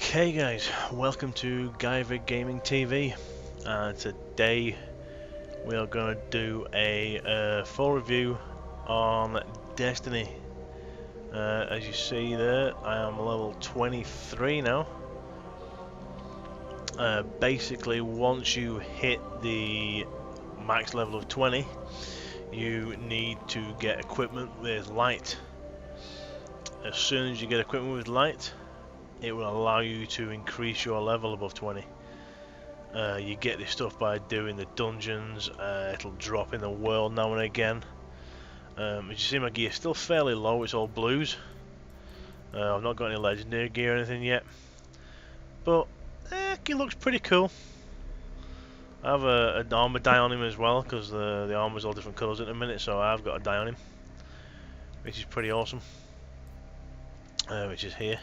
Okay guys, welcome to Guyver Gaming TV. Today we are going to do a full review on Destiny. As you see there, I am level 23 now. Basically, once you hit the max level of 20, you need to get equipment with light. As soon as you get equipment with light, it will allow you to increase your level above 20. You get this stuff by doing the dungeons. It'll drop in the world now and again. As you see, my gear is still fairly low. It's all blues. I've not got any legendary gear or anything yet, but it looks pretty cool. I have an armor dye on him as well, because the armor's all different colours at the minute, so I've got a dye on him, which is pretty awesome. Which is here.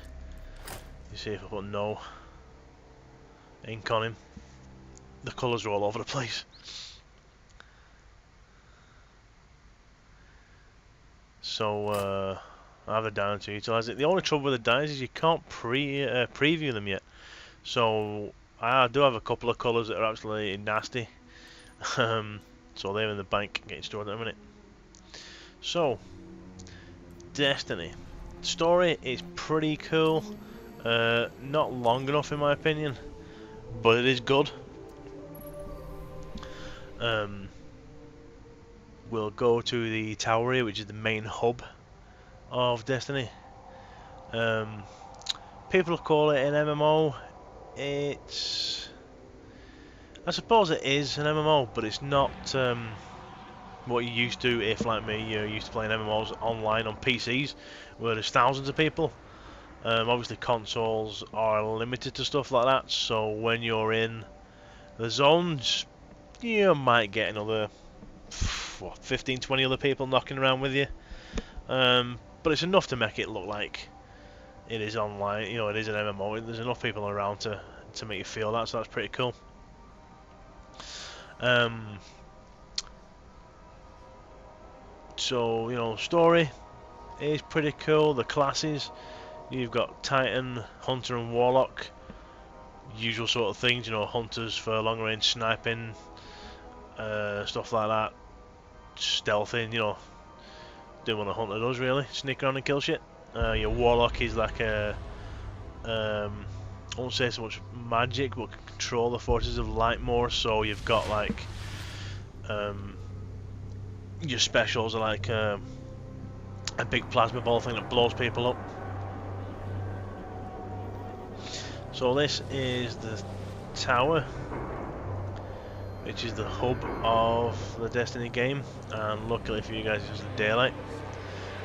You see, if I put no ink on him, the colours are all over the place. So I have a dye to utilise it. The only trouble with the dyes is you can't preview them yet. So I do have a couple of colours that are absolutely nasty. So they're in the bank getting stored in a minute. So Destiny story is pretty cool. Not long enough in my opinion, but it is good. We'll go to the tower here, which is the main hub of Destiny. People call it an MMO. I suppose it is an MMO, but it's not what you used to. If, like me, you're used to playing MMOs online on PCs, where there's thousands of people. Obviously, consoles are limited to stuff like that. So when you're in the zones, you might get another 15, 20 other people knocking around with you. But it's enough to make it look like it is online. You know, it is an MMO. There's enough people around to make you feel that, so that's pretty cool. So, you know, story is pretty cool. The classes, you've got Titan, Hunter and Warlock. Usual sort of things, you know, Hunters for long range sniping, stuff like that. Stealthing, you know, doing what a Hunter does really, sneak around and kill shit. Your Warlock is like a, I won't say so much magic, but control the forces of light more. So you've got like, your specials are like a big plasma ball thing that blows people up. So this is the tower, which is the hub of the Destiny game, and luckily for you guys it's just daylight.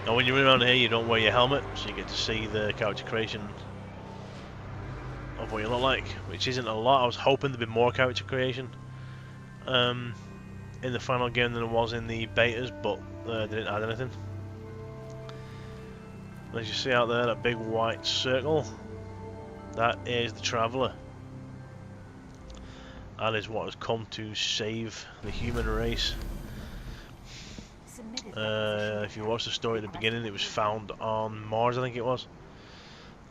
Now when you're around here you don't wear your helmet, so you get to see the character creation of what you look like, which isn't a lot. I was hoping there'd be more character creation in the final game than there was in the betas, but they didn't add anything. As you see out there, that big white circle, that is the Traveller. That is what has come to save the human race. If you watch the story at the beginning, it was found on Mars, I think it was.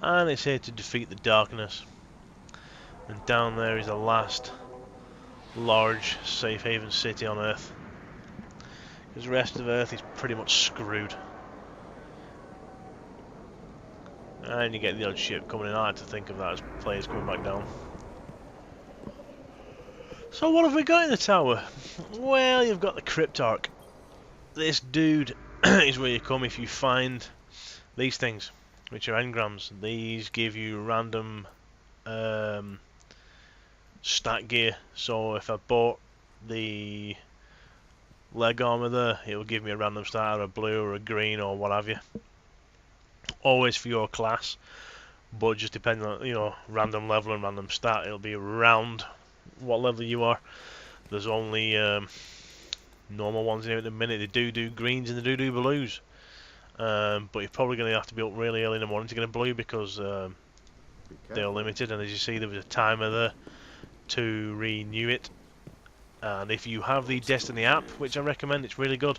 And it's here to defeat the darkness. And down there is the last large safe haven city on Earth. Because the rest of Earth is pretty much screwed. And you get the odd ship coming in. I had to think of that as players coming back down. So what have we got in the tower? Well, you've got the Cryptarch. This dude is where you come if you find these things, which are engrams. These give you random stat gear. So if I bought the leg armor there, it will give me a random stat, or a blue or a green or what have you. Always for your class, but just depending on, you know, random level and random stat, it'll be around what level you are. There's only normal ones here at the minute. They do greens and they do blues, but you're probably going to have to be up really early in the morning to get a blue, because they're limited. And as you see, there was a timer there to renew it. And if you have the Destiny app, which I recommend, it's really good,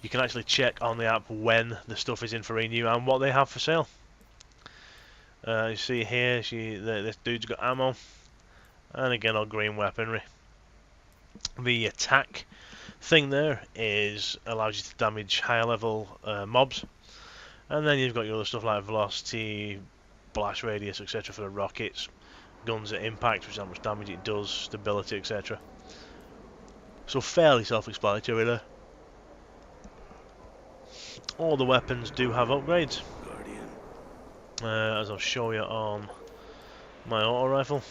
you can actually check on the app when the stuff is in for renew and what they have for sale. You see here, this dude's got ammo, and again all green weaponry. The attack thing there is allows you to damage higher level mobs, and then you've got your other stuff like velocity, blast radius, etc. for the rockets, guns at impact, which is how much damage it does, stability, etc. So fairly self-explanatory there. All the weapons do have upgrades, as I'll show you on my auto rifle.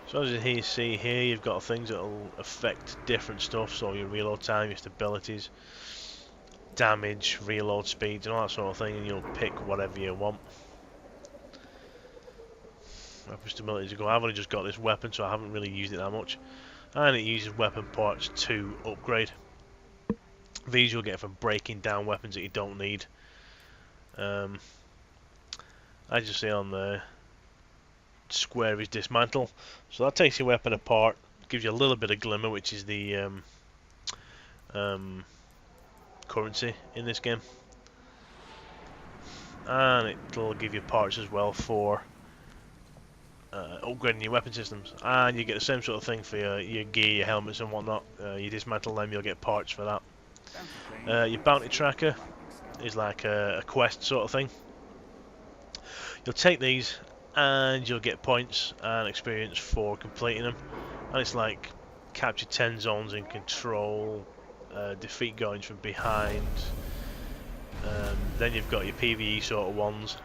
So as you see here, you've got things that will affect different stuff, so your reload time, your stabilities, damage, reload speeds and all that sort of thing, and you'll pick whatever you want. Weapon stability to go. I've only just got this weapon, so I haven't really used it that much. And it uses weapon parts to upgrade. These you'll get from breaking down weapons that you don't need. As you see on the square is dismantle, so that takes your weapon apart, gives you a little bit of glimmer, which is the currency in this game, and it'll give you parts as well for upgrading your weapon systems, and you get the same sort of thing for your gear, your helmets and whatnot. You dismantle them, you'll get parts for that. Your bounty tracker is like a quest sort of thing. You'll take these and you'll get points and experience for completing them, and it's like capture 10 zones in control, defeat goings from behind, then you've got your PvE sort of ones.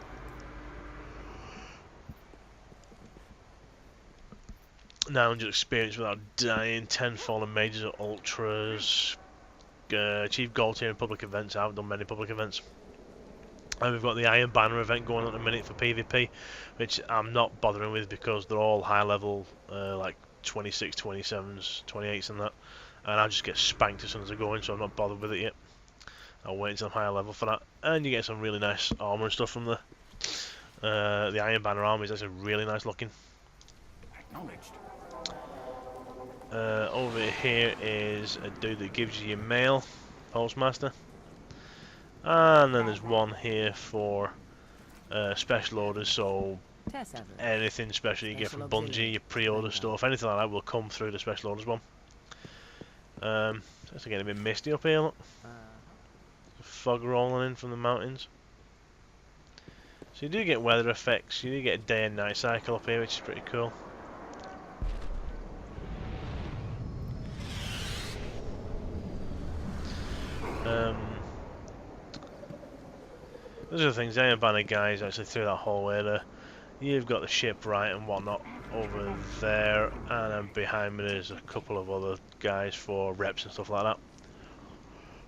Now just experience without dying, 10 fallen majors or ultras, achieve gold tier in public events. I haven't done many public events. And we've got the Iron Banner event going on at the minute for PvP, which I'm not bothering with because they're all high level, like 26, 27s, 28s and that. And I just get spanked as soon as I go in, so I'm not bothered with it yet. I'll wait until I'm higher level for that. And you get some really nice armour and stuff from the Iron Banner armour is actually really nice looking. Acknowledged. Over here is a dude that gives you your mail, postmaster. And then there's one here for special orders, so anything special you get from Bungie, your pre-order stuff, anything like that will come through the special orders one. It's getting a bit misty up here, look. Fog rolling in from the mountains. So you do get weather effects, you do get a day and night cycle up here, which is pretty cool. Those are the things, the Iron Banner guys actually through that hallway there. You've got the shipwright and whatnot over there, and then behind me there's a couple of other guys for reps and stuff like that.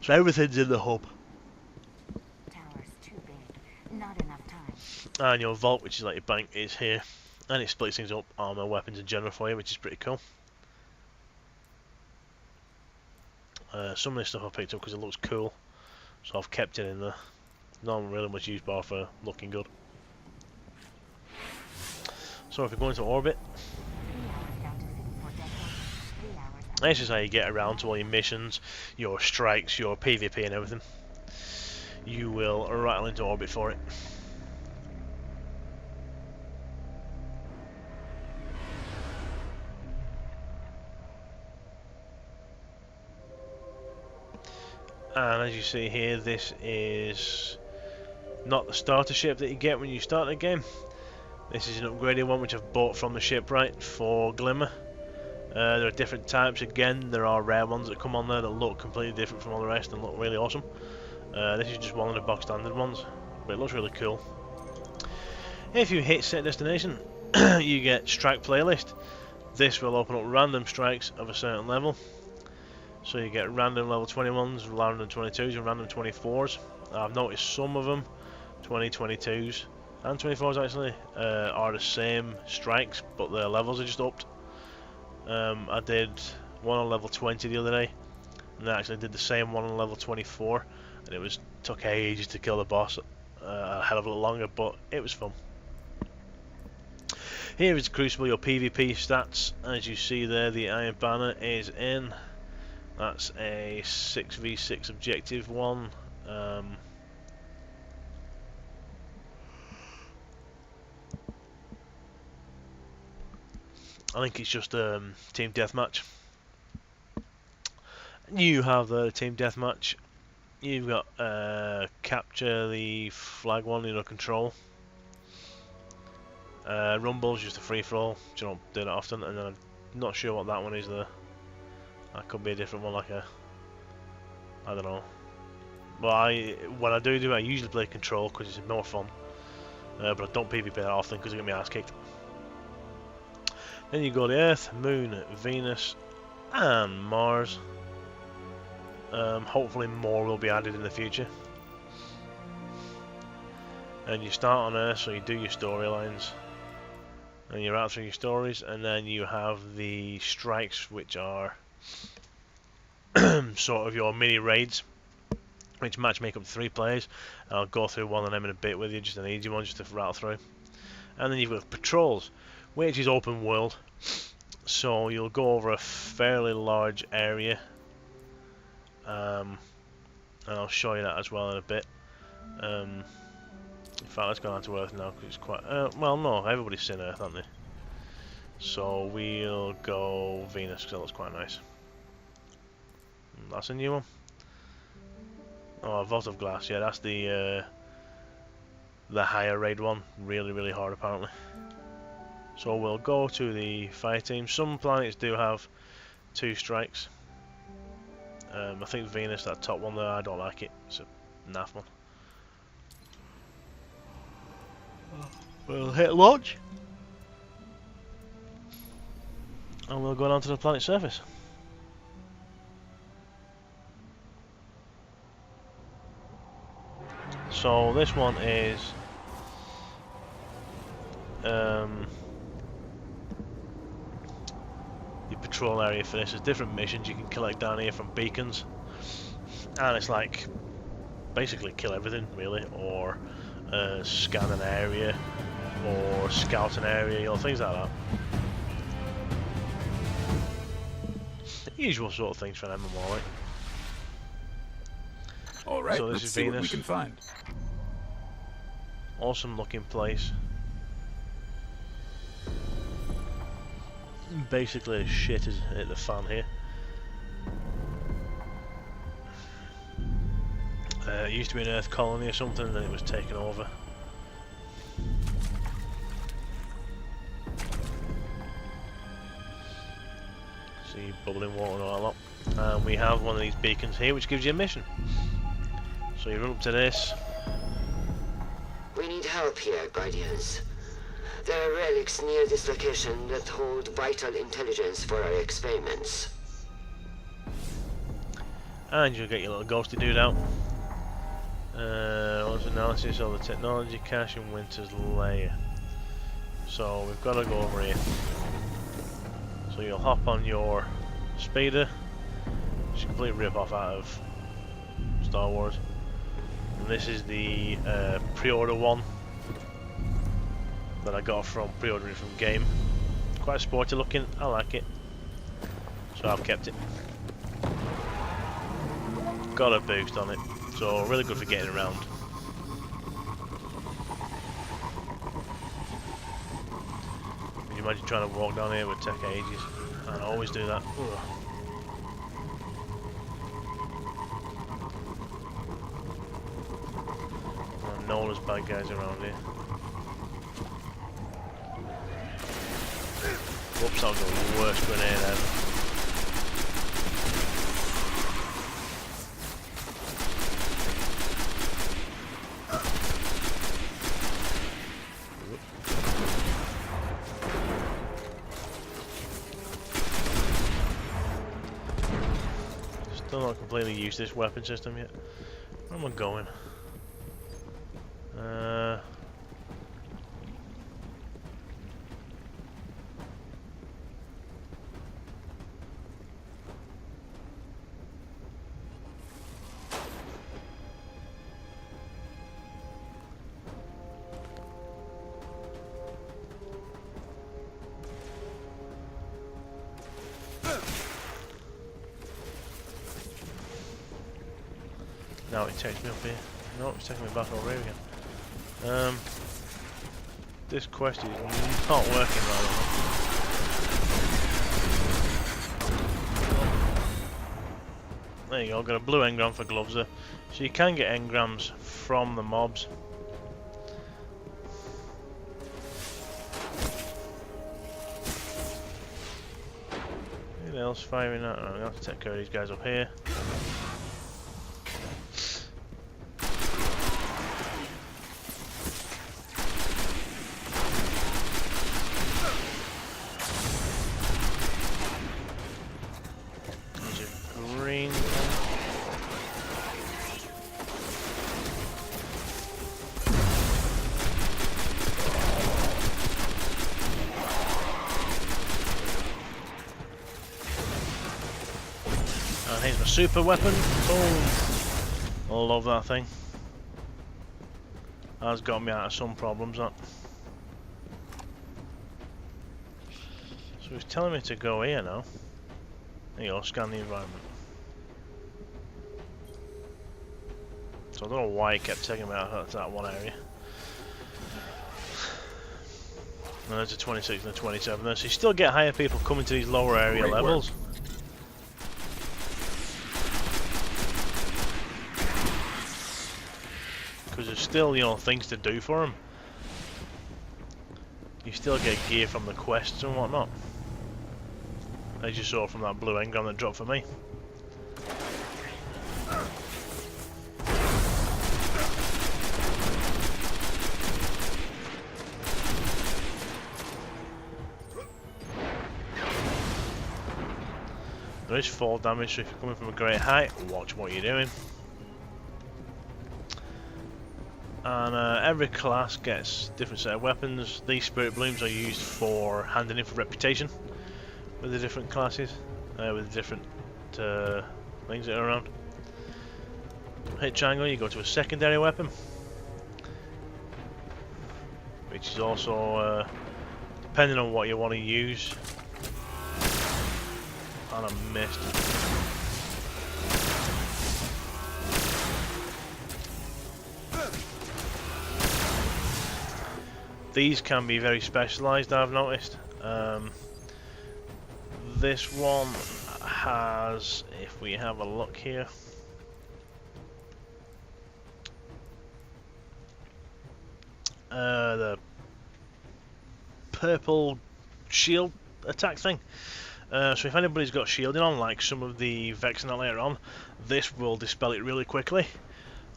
So everything's in the hub. Tower's too big. Not enough time. And your vault, which is like your bank, is here. And it splits things up, armor, weapons in general for you, which is pretty cool. Some of this stuff I picked up because it looks cool, so I've kept it in there. Not really much use bar for looking good. So if you're going to orbit, this is how you get around to all your missions, your strikes, your PvP and everything. You will rattle into orbit for it. And as you see here, this is not the starter ship that you get when you start the game. This is an upgraded one which I've bought from the shipwright for Glimmer. There are different types. Again, there are rare ones that come on there that look completely different from all the rest and look really awesome. This is just one of the box standard ones, but it looks really cool. If you hit set destination, you get strike playlist. This will open up random strikes of a certain level. So you get random level 21s, random 22s and random 24s. I've noticed some of them, 22s and 24s actually, are the same strikes, but their levels are just upped. I did one on level 20 the other day, and I actually did the same one on level 24, and it took ages to kill the boss, a hell of a lot longer, but it was fun. Here is Crucible, your PvP stats. As you see there, the Iron Banner is in. That's a 6v6 objective one. I think it's just team deathmatch. You have the team deathmatch. You've got capture the flag one, control. Rumble's just a free for all. You don't do that often, and then I'm not sure what that one is though. That could be a different one, like I don't know. But when I do it, I usually play control because it's more fun. But I don't PvP that often because I get my ass kicked. Then you go to Earth, Moon, Venus, and Mars. Hopefully more will be added in the future. And you start on Earth, so you do your storylines. And you're out through your stories, and then you have the strikes, which are sort of your mini raids, which match make up 3 players. I'll go through one of them in a bit with you, just an easy one just to rattle through. And then you've got patrols, which is open world, so you'll go over a fairly large area, and I'll show you that as well in a bit. In fact, let's go down to Earth now because it's quite well, no, everybody's seen Earth, haven't they? So we'll go Venus because that looks quite nice. That's a new one. Oh, Vault of Glass, yeah, that's the higher raid one. Really hard apparently. So we'll go to the fire team. Some planets do have 2 strikes. I think Venus, that top one there, I don't like it. It's a naff one. We'll hit launch. And we'll go down to the planet's surface. So this one is the patrol area for this. There's different missions you can collect down here from beacons, and it's like basically kill everything really, or scan an area, or scout an area, things like that. The usual sort of things for an MMO, right? All right, So this let's is see what Venus. we can find. Awesome looking place. Basically as shit as hit the fan here. It used to be an Earth colony or something, and then it was taken over. See bubbling water and all that lot. And we have one of these beacons here which gives you a mission. So you run up to this. We need help here, Guardians. There are relics near this location that hold vital intelligence for our experiments. And you'll get your little ghosty dude out. What's analysis of the technology cache in Winter's lair. So we've got to go over here. So you'll hop on your speeder, which is a complete rip-off out of Star Wars. And this is the pre-order one that I got from pre-ordering from Game. Quite sporty looking, I like it. So I've kept it. Got a boost on it, so really good for getting around. Can you imagine trying to walk down here? It would take ages. I always do that. Ugh. No there's bad guys around here. Whoops, that was the worst grenade ever. Still not completely used to this weapon system yet. Where am I going? Now it takes me up here. No, it's taking me back over here again. This quest is not working right now. There you go, got a blue engram for gloves there. So you can get engrams from the mobs. Anything else firing at? I'm gonna have to take care of these guys up here. There's a green one. And here's my super weapon. Boom! I love that thing. That's got me out of some problems, that. So he's telling me to go here now. There you go, scan the environment. So I don't know why he kept taking me out to that one area. And there's a 26 and a 27 there, so you still get higher people coming to these lower area levels. Because there's still, you know, things to do for them. You still get gear from the quests and whatnot. As you saw from that blue engram that dropped for me. There is fall damage, so if you're coming from a great height, watch what you're doing. And every class gets different set of weapons. These spirit blooms are used for handing in for reputation with the different classes, with the different things that are around. Hit triangle, you go to a secondary weapon, which is also depending on what you want to use. And I missed. These can be very specialised, I've noticed. This one has, if we have a look here, the purple shield attack thing. So if anybody's got shielding on, like some of the Vex and that later on, this will dispel it really quickly.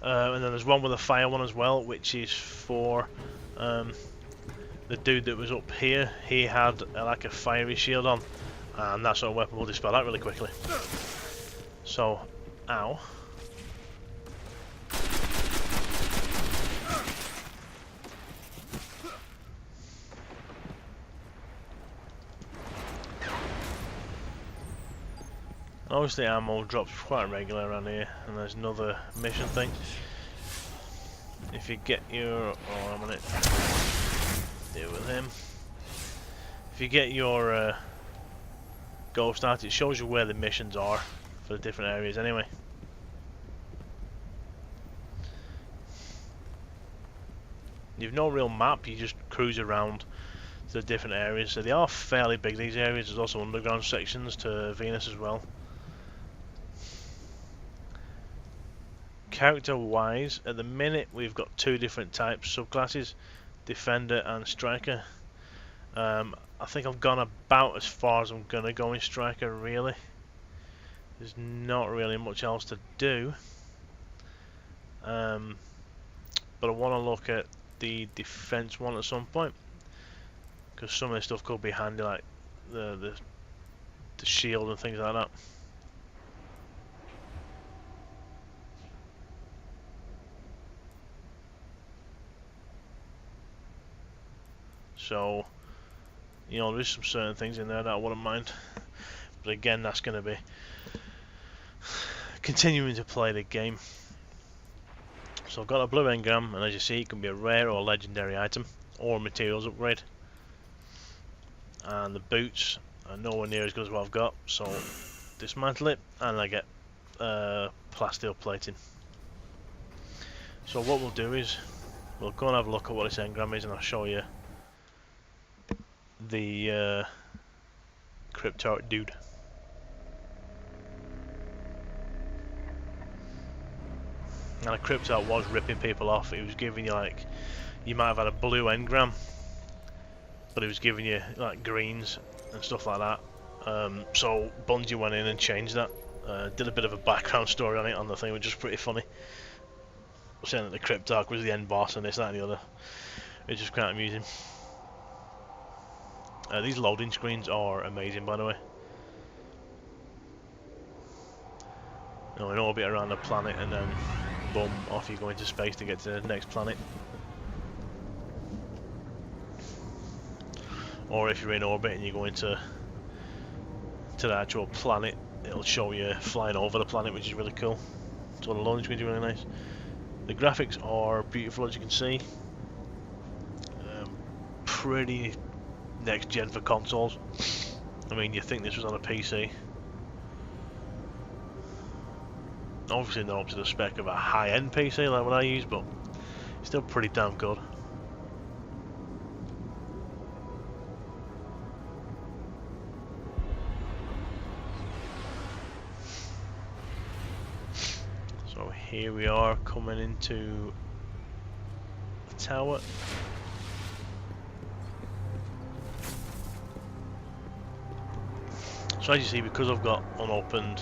And then there's one with a fire one as well, which is for the dude that was up here. He had like a fiery shield on, and that sort of weapon will dispel that really quickly. So, ow. Obviously ammo drops quite regular around here, and there's another mission thing. If you get your... oh, I'm on it. Deal with him. If you get your ghost art, it shows you where the missions are for the different areas anyway. You've no real map, you just cruise around to the different areas. So they are fairly big, these areas. There's also underground sections to Venus as well. Character wise, at the minute we've got two different types, subclasses, Defender and Striker. I think I've gone about as far as I'm gonna go in Striker, really. There's not really much else to do. But I want to look at the defense one at some point, because some of the stuff could be handy, like the shield and things like that. So, you know, there's some certain things in there that I wouldn't mind. But again, that's going to be continuing to play the game. So I've got a blue engram, and as you see, it can be a rare or legendary item, or a materials upgrade. And the boots are nowhere near as good as what I've got, so dismantle it, and I get plasteel plating. So what we'll do is, we'll go and have a look at what this engram is, and I'll show you the crypto dude. and a cryptart was ripping people off. It was giving you like, you might have had a blue engram, but it was giving you like greens and stuff like that. So Bungie went in and changed that. Did a bit of a background story on it on the thing, which was pretty funny. Saying that the Cryptarch was the end boss and this, that and the other. It's just quite amusing. These loading screens are amazing, by the way. You know, in orbit around the planet and then boom, off you go into space to get to the next planet. Or if you're in orbit and you go into the actual planet, it'll show you flying over the planet, which is really cool. So the loading screens are really nice. The graphics are beautiful, as you can see. Pretty next gen for consoles. I mean, you think this was on a PC. Obviously not up to the spec of a high-end PC like what I use, but still pretty damn good. So here we are coming into the tower. So as you see, because I've got unopened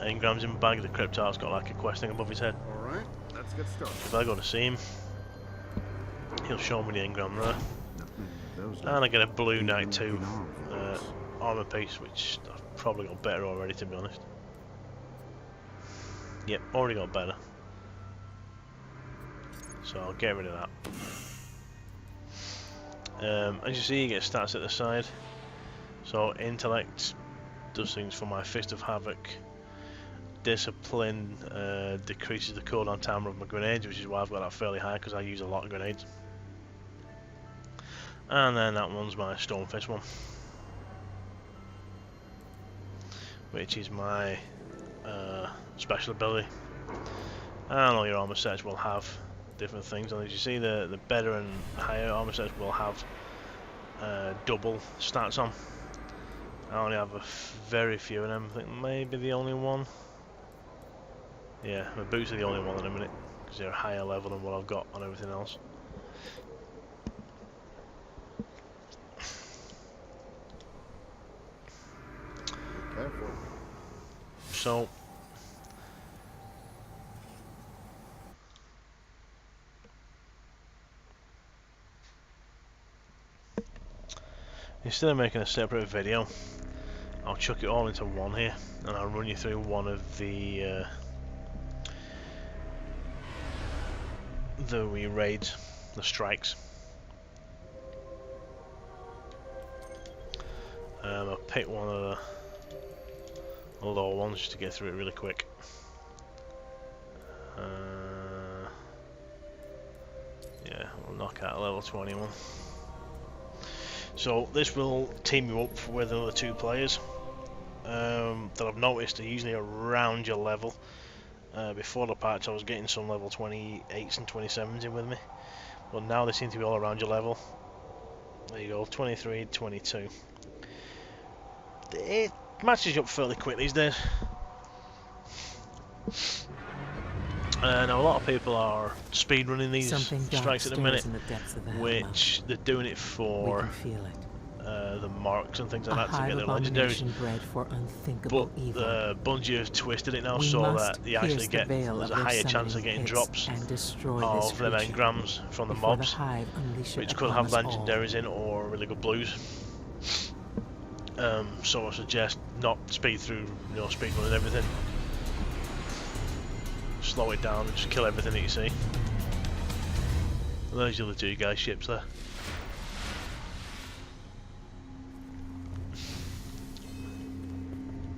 engrams in my bag, the Cryptarch's got like a quest thing above his head. Alright, let's get started. If I go to see him, he'll show me the engram there. And I get a blue Knight 2 armor piece, which I've probably got better already, to be honest. Yep, already got better. So I'll get rid of that. As you see, you get stats at the side. So intellect does things for my Fist of Havoc. Discipline decreases the cooldown timer of my grenades, which is why I've got that fairly high, because I use a lot of grenades. And then that one's my Stonefist one, which is my special ability. And all your armor sets will have different things. And as you see, the better and higher armor sets will have double stats on. I only have very few of them. I think maybe the only one. Yeah, my boots are the only one in a minute, because they're higher level than what I've got on everything else. Careful. So instead of making a separate video, I'll chuck it all into one here, and I'll run you through one of the wee raids, the strikes. I'll pick one of the lower ones just to get through it really quick. Yeah, we'll knock out a level 21. So this will team you up with another 2 players that I've noticed are usually around your level. Before the patch I was getting some level 28s and 27s in with me, but now they seem to be all around your level. There you go, 23, 22. It matches you up fairly quick these days. Now a lot of people are speedrunning these strikes at the minute, which they're doing it for the marks and things like that to get their legendaries. But Bungie have twisted it now so that you actually get, there's a higher chance of getting drops of them engrams from the mobs, which could have legendaries in or really good blues. So I suggest not speed through, speed running everything. Slow it down and just kill everything that you see. And there's the other 2 guys' ships there.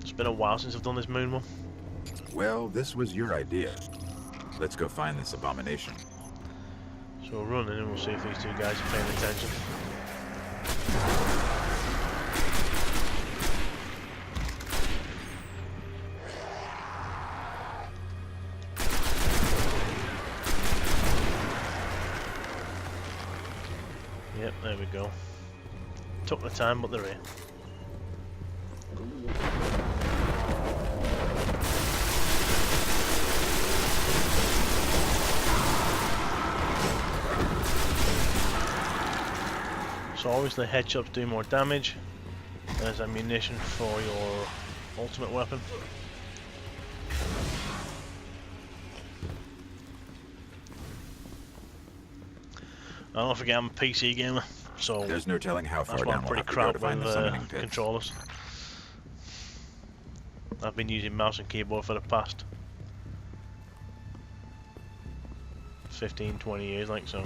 It's been a while since I've done this moon one. Well, this was your idea. Let's go find this abomination. So we'll run in and we'll see if these 2 guys are paying attention. Yep, there we go. Took the time, but they're here. So obviously headshots do more damage. There's ammunition for your ultimate weapon. I don't forget I'm a PC gamer, so There's no telling how far that's why down I'm we'll pretty have to go crap to find the with summoning pits. controllers. I've been using mouse and keyboard for the past 15-20 years, like so.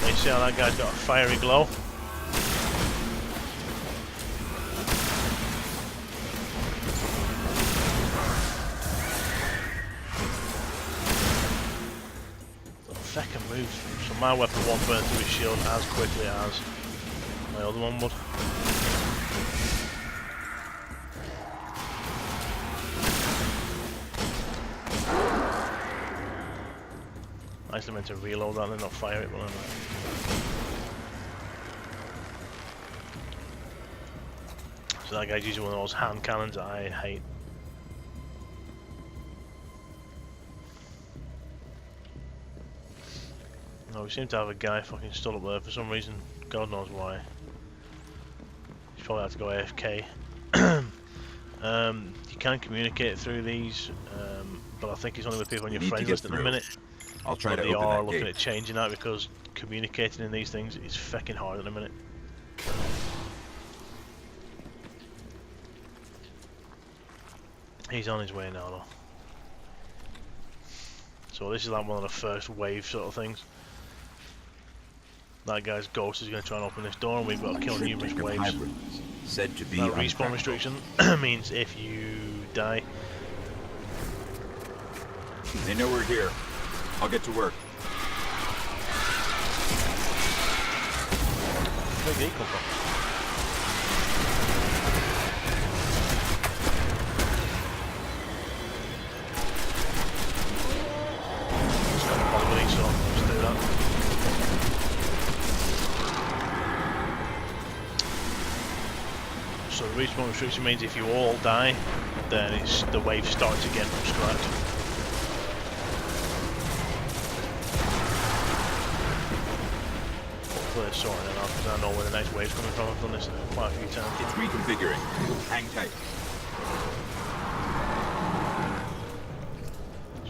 You see how that guy's got a fiery glow? Second move, so my weapon won't burn through his shield as quickly as my other one would. I actually meant to reload that and then not fire it, but I'm So that guy's using one of those hand cannons that I hate. No, we seem to have a guy fucking stood up there for some reason. God knows why. He's probably had to go AFK. You can communicate through these, but I think it's only with people on your friends list at the minute. I'll try But to they open are that looking gate. at changing that because communicating in these things is fucking hard at the minute. He's on his way now though. So this is like one of the first wave sort of things. That guy's ghost is going to try and open this door and we've got to kill numerous Triptych of waves. hybrids, said to be That respawn unpractical. restriction means if you die. They know we're here. I'll get to work. Where'd the come from? It's got a polygon, so let's do that. So the respawn restriction means if you all die, then the wave starts again from scratch. Hopefully they're sorting it out because I know where the next wave's coming from. I've done this quite a few times. It's reconfiguring. Hang tight.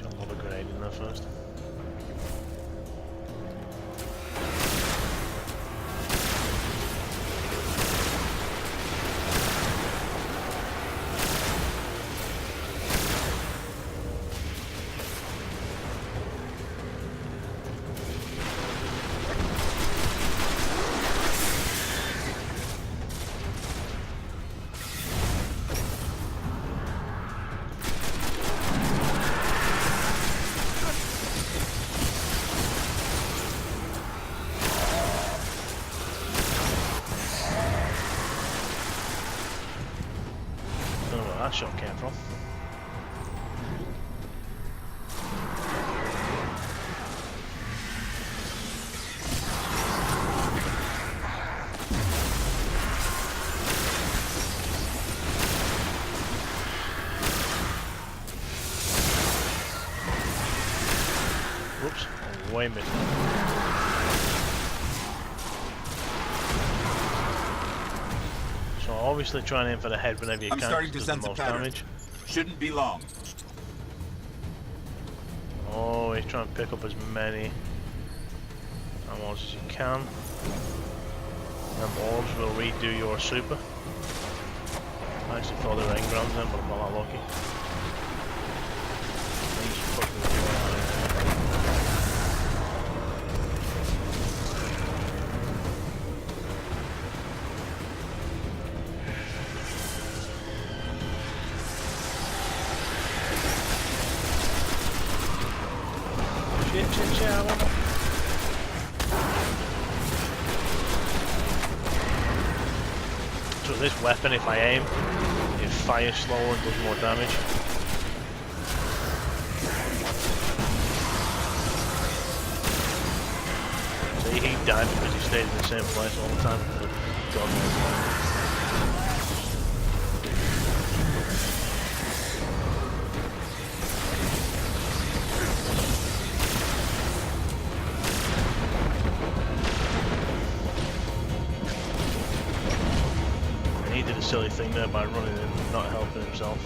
I'll lob a grenade in there first. Don't know where that shot came from. Whoops, I'm way missed. So obviously try and aim for the head whenever you I'm can. starting 'Cause to it does sense the a most pattern. damage. Shouldn't be long. Oh, he's trying to pick up as many ammos as you can. Them orbs will redo your super. I actually thought they were engrams then, but I'm not that lucky. He's fucking shit, I want that. So this weapon, if I aim, it fires slower and does more damage. See, he died because he stayed in the same place all the time. God knows why. silly thing there by running in and not helping himself.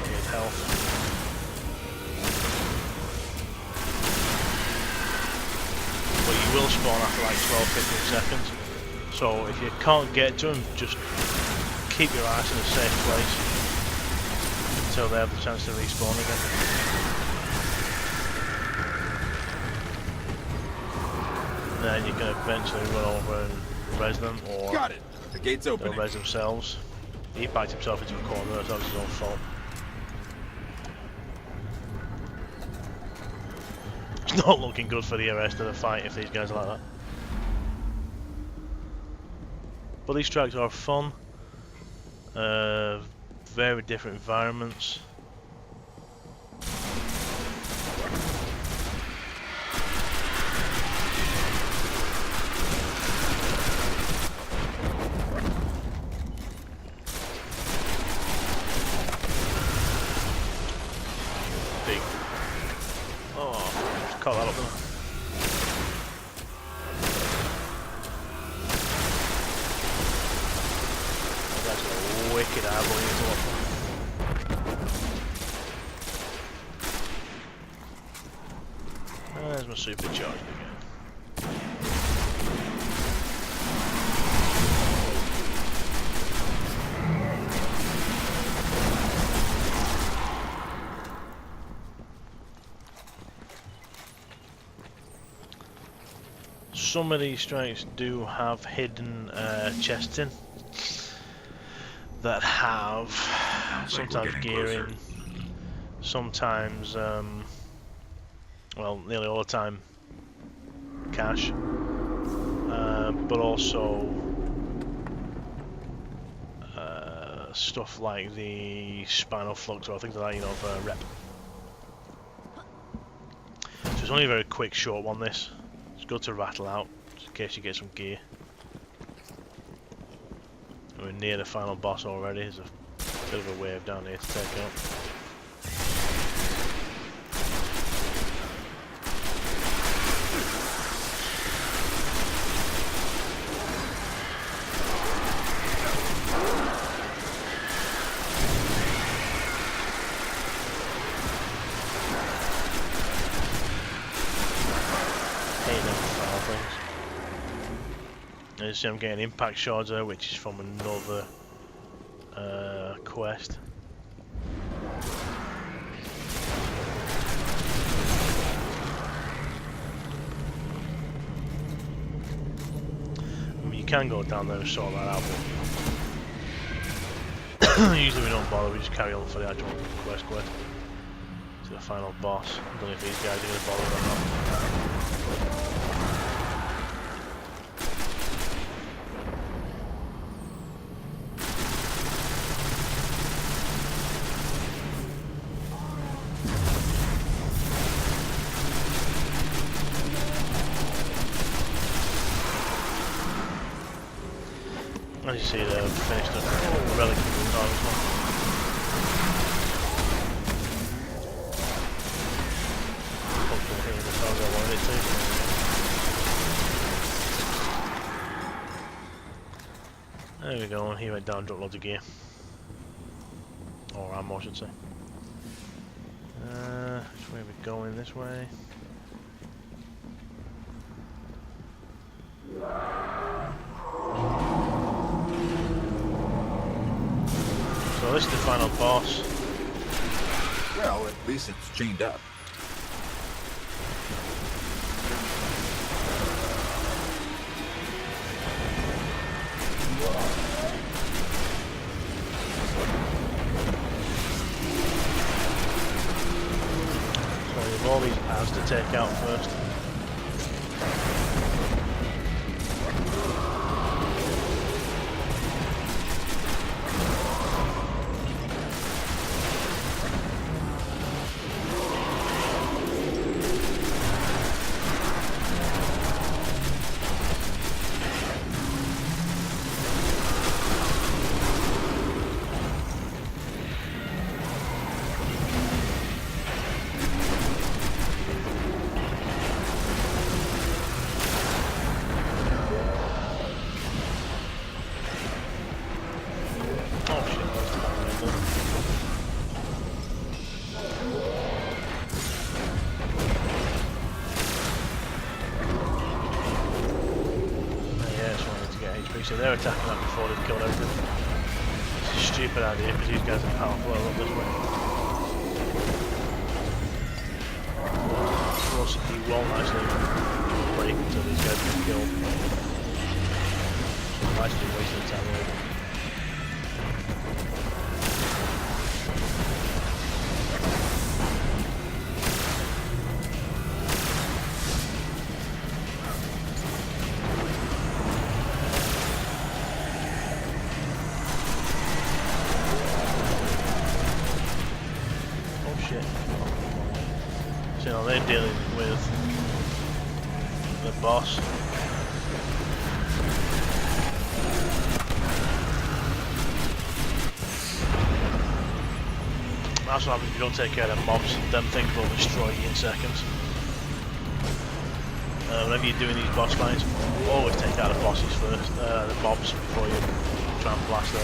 His health. But you will spawn after like 12-15 seconds. So if you can't get to him, just keep your eyes in a safe place until they have the chance to respawn again. And then you can eventually run over and res them, or Got it. The gate's they'll open. res themselves. He backed himself into a corner, that's his own fault. It's not looking good for the rest of the fight if these guys are like that. But these tracks are fun. Very different environments. Big. Oh, just caught that up there. That's a wicked eyeball you to watch. There's my supercharged again. Some of these strikes do have hidden chests in that have sometimes gearing, sometimes, well, nearly all the time cash, but also stuff like the spinal flux or things like that, you know, for rep. So it's only a very quick, short one, this. It's good to rattle out, just in case you get some gear. We're near the final boss already. There's a bit of a wave down here to take out. As you see, I'm getting impact shards there, which is from another quest. I mean, you can go down there and sort that out, but usually we don't bother, we just carry on for the actual quest to the final boss. I don't know if these guys are going to bother or not. As you see, they've finished up relatively well as well. Hopefully hitting the target I wanted it to. There we go, and he went down, dropped loads of gear. Or ammo, I should say. Which way are we going? This way? So this is the final boss. Well, at least it's chained up. So we have all these paths to take out first. you see they're attacking that before they've killed everything. It's a stupid idea because these guys are powerful up this way. Plus, he won't actually break until these guys get killed. So I'm actually wasting time over. So now they're dealing with the boss. That's what happens if you don't take care of the mobs. Them things will destroy you in seconds. Whenever you're doing these boss fights, always take out the bosses first, the mobs, before you try and blast the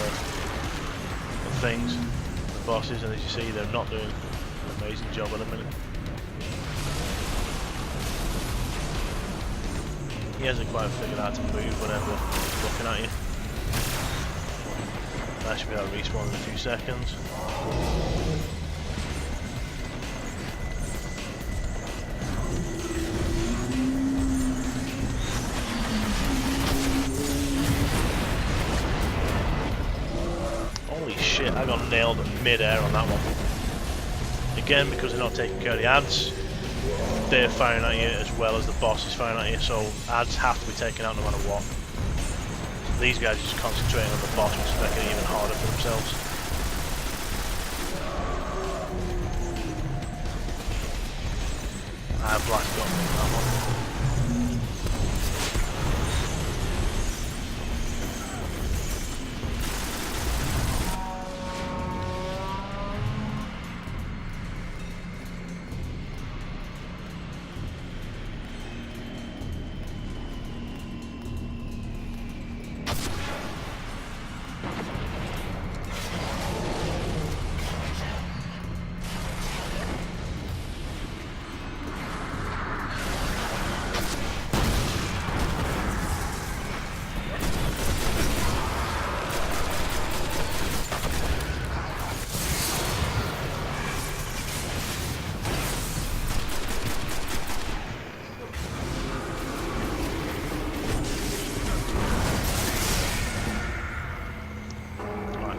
things, the bosses, and as you see, they're not doing an amazing job at the minute. He hasn't quite figured out how to move whenever he's looking at you. That should be able to respawn in a few seconds. Holy shit, I got nailed mid-air on that one. Again, because they're not taking care of the ads, they're firing at you as well as the boss is firing at you, so ads have to be taken out no matter what. So these guys are just concentrating on the boss, which is making it even harder for themselves. Blast got me on that one.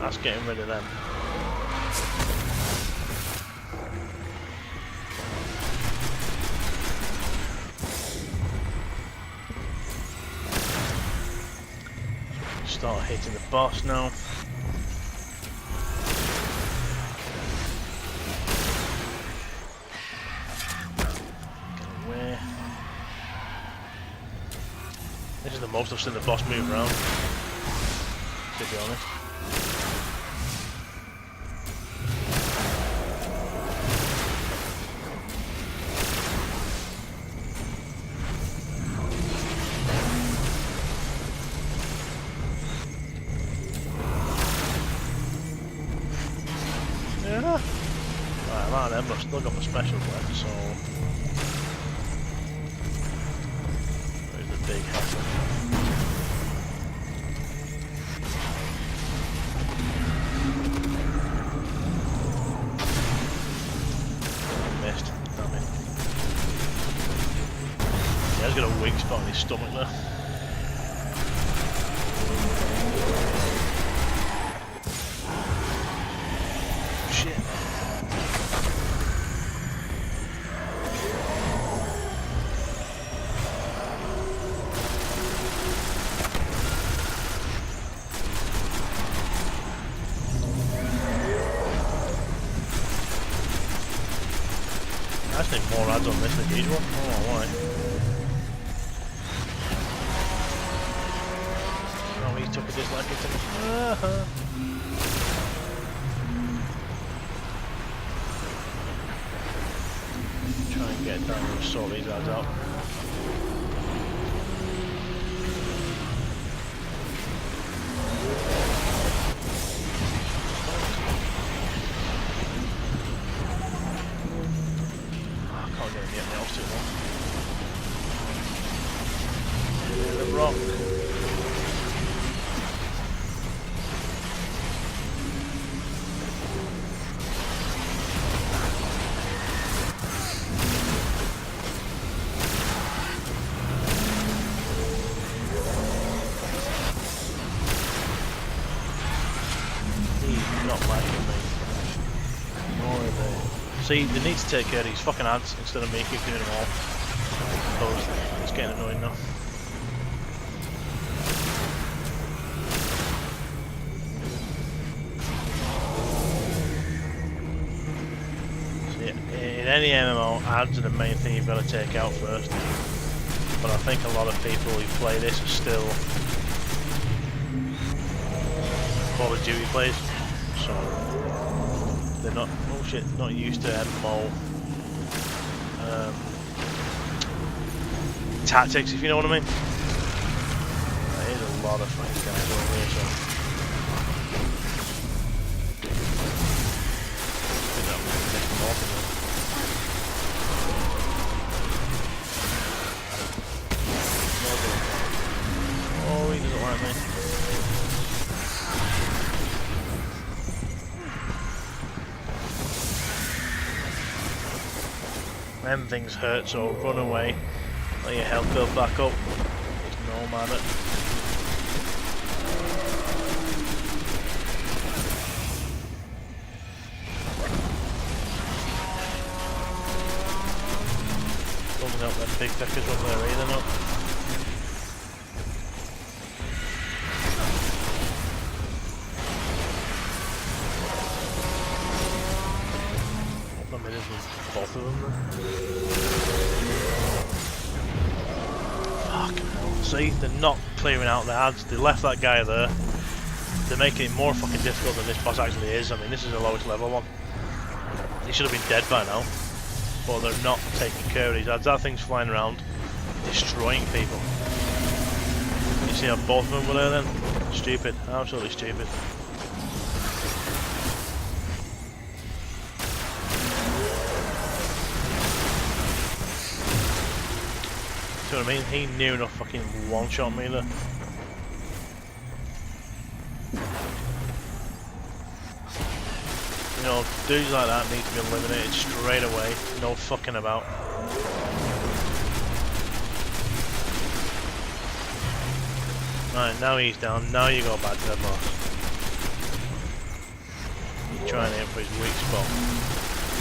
That's getting rid of them. Start hitting the boss now. Get away. This is the most I've seen the boss move around, to be honest. Right, a lot of them have still got my specials left, so where's the big heifer? Missed, damn it. Yeah, he's got a weak spot on his stomach there. I think more ads on this than usual. I don't know why. Oh, he took a dislike to me. Try and get down and sort these ads out. The rock. See, they need to take care of these fucking ads instead of me keep doing them all. Because it's getting annoying now. See, in any MMO, ads are the main thing you've got to take out first. But I think a lot of people who play this are still Call of Duty players, so they're not not used to MMO tactics, if you know what I mean. There is a lot of fucking guys over here, so I think that will take them off of them. Oh, he doesn't like me. Them things hurt, so run away. Let your health build back up. It's no matter. Doesn't help them big pickers up there either, no. Both of them. Fucking hell. See, they're not clearing out the ads. They left that guy there. They're making it more fucking difficult than this boss actually is. I mean, this is the lowest level one. He should have been dead by now. But they're not taking care of these ads. That thing's flying around, destroying people. You see how both of them were there then? Stupid. Absolutely stupid. You know what I mean? He knew enough fucking one-shot me there. You know, dudes like that need to be eliminated straight away. No fucking about. Right, now he's down. Now you go back to that boss. You're trying to aim for his weak spot.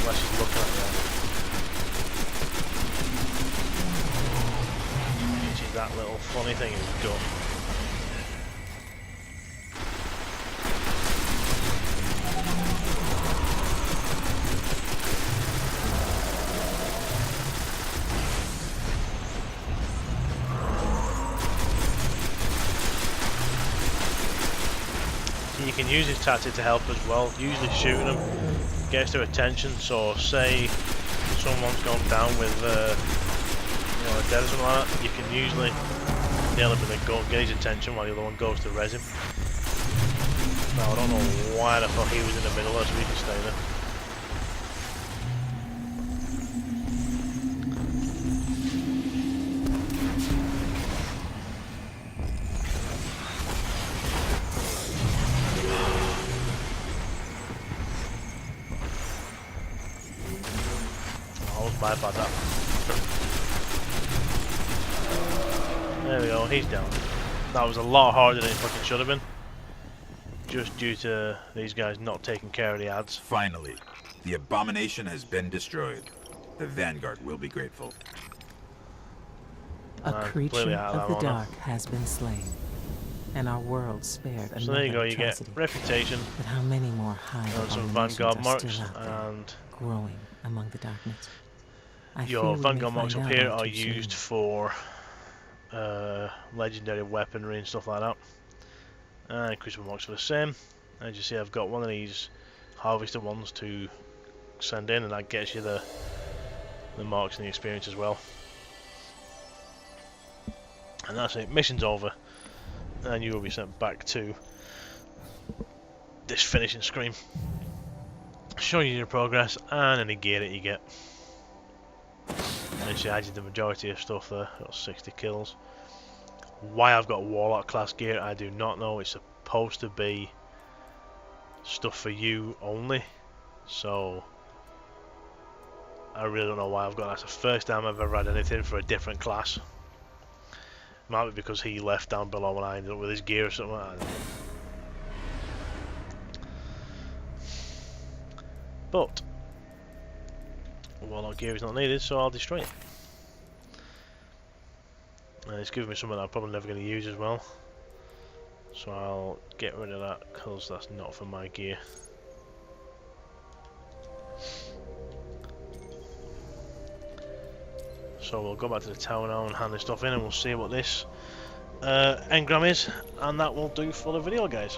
Unless he's looking at that. That little funny thing is done. So you can use his tactic to help as well. Usually shooting them gets their attention. So say someone's gone down with dead or something like that, you can usually nail him with a gun, get his attention while the other one goes to res him. Now I don't know why the fuck he was in the middle there, so we can stay there. Oh, that was my bad that. There we go, he's down. That was a lot harder than it fucking should have been. Just due to these guys not taking care of the ads. Finally, the abomination has been destroyed. The Vanguard will be grateful. A creature of the dark has been slain, and our world spared another So there you go, you get atrocity. reputation, But how many more high and some abominations Vanguard are marks, still out there, and growing among the darkness? I fear your we Vanguard may marks up find here out are too soon. used for legendary weaponry and stuff like that. And crucible marks are the same. As you see, I've got one of these harvested ones to send in, and that gets you the marks and the experience as well. And that's it. Mission's over, and you will be sent back to this finishing screen, showing you your progress and any gear that you get. And she added the majority of stuff there. Got 60 kills. Why I've got Warlock class gear, I do not know. It's supposed to be stuff for you only, so I really don't know why I've got that. It's the first time I've ever had anything for a different class. Might be because he left down below and I ended up with his gear or something like that. But Warlock gear is not needed, so I'll destroy it. It's giving me something that I'm probably never going to use as well. So I'll get rid of that because that's not for my gear. So we'll go back to the tower now and hand this stuff in, and we'll see what this engram is, and that will do for the video, guys.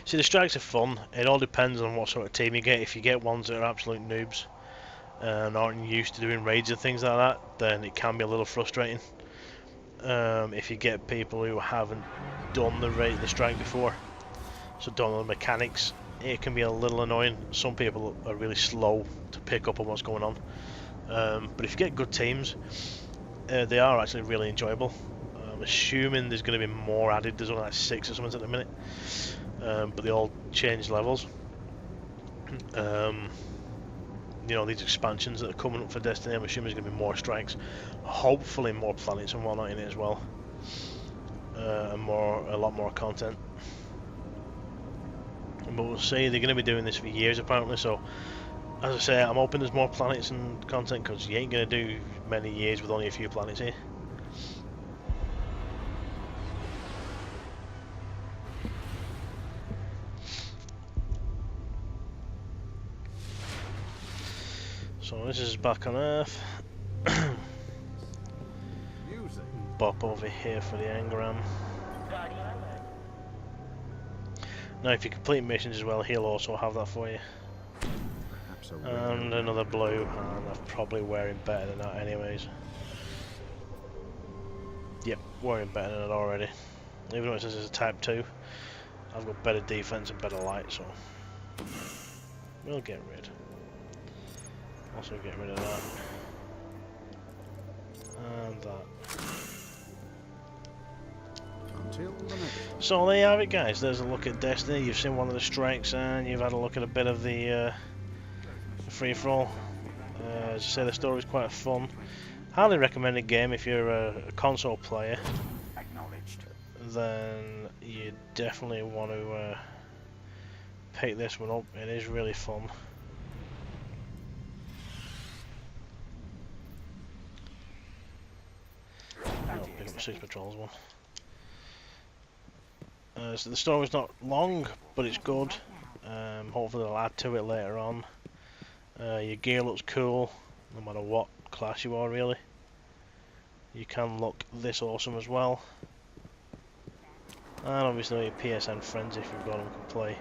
See, the strikes are fun. It all depends on what sort of team you get. If you get ones that are absolute noobs and aren't used to doing raids and things like that, then it can be a little frustrating. If you get people who haven't done the strike before, so don't know the mechanics, it can be a little annoying. Some people are really slow to pick up on what's going on. But if you get good teams, they are actually really enjoyable. I'm assuming there's going to be more added. There's only like 6 or something at the minute, but they all change levels. You know, these expansions that are coming up for Destiny, I'm assuming there's going to be more strikes, hopefully more planets and whatnot in it as well, and a lot more content. But we'll see. They're going to be doing this for years apparently, so as I say, I'm hoping there's more planets and content, because you ain't going to do many years with only a few planets here. So this is back on Earth. Bop over here for the engram. Now if you complete missions as well, he'll also have that for you. And another blue, and I'm probably wearing better than that anyways. Yep, wearing better than that already. Even though it says it's a type 2, I've got better defense and better light, so we'll get rid. Also get rid of that. And that. So there you have it, guys. There's a look at Destiny. You've seen one of the strikes, and you've had a look at a bit of the free-for-all. As I say, the story is quite fun. Highly recommended game if you're a console player. Then you definitely want to pick this one up. It is really fun. I'll pick up the 6 Patrols one. So the story's not long, but it's good. Hopefully they'll add to it later on. Your gear looks cool, no matter what class you are really. You can look this awesome as well. And obviously your PSN friends, if you've got them, can play.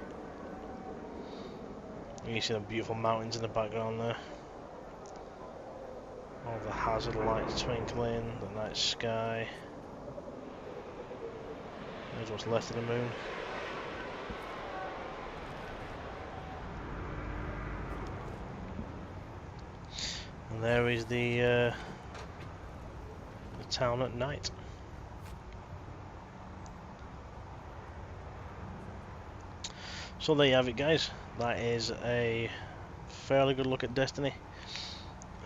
You see the beautiful mountains in the background there. All the hazard lights twinkling, the night sky. There's what's left of the moon. And there is the town at night. So there you have it, guys. That is a fairly good look at Destiny.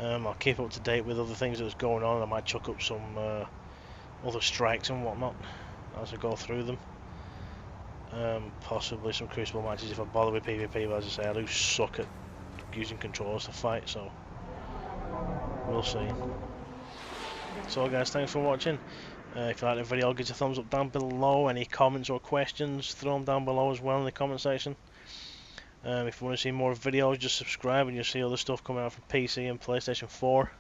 I'll keep up to date with other things that's going on. I might chuck up some other strikes and whatnot as I go through them. Possibly some Crucible matches if I bother with PvP, but as I say, I do suck at using controllers to fight, so we'll see. So guys, thanks for watching. If you like the video, give us a thumbs up down below. Any comments or questions, throw them down below as well in the comment section. If you want to see more videos, just subscribe and you'll see other stuff coming out from PC and PlayStation 4.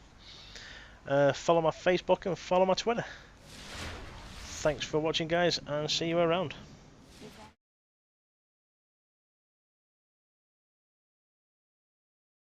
Follow my Facebook and follow my Twitter. Thanks for watching, guys, and see you around.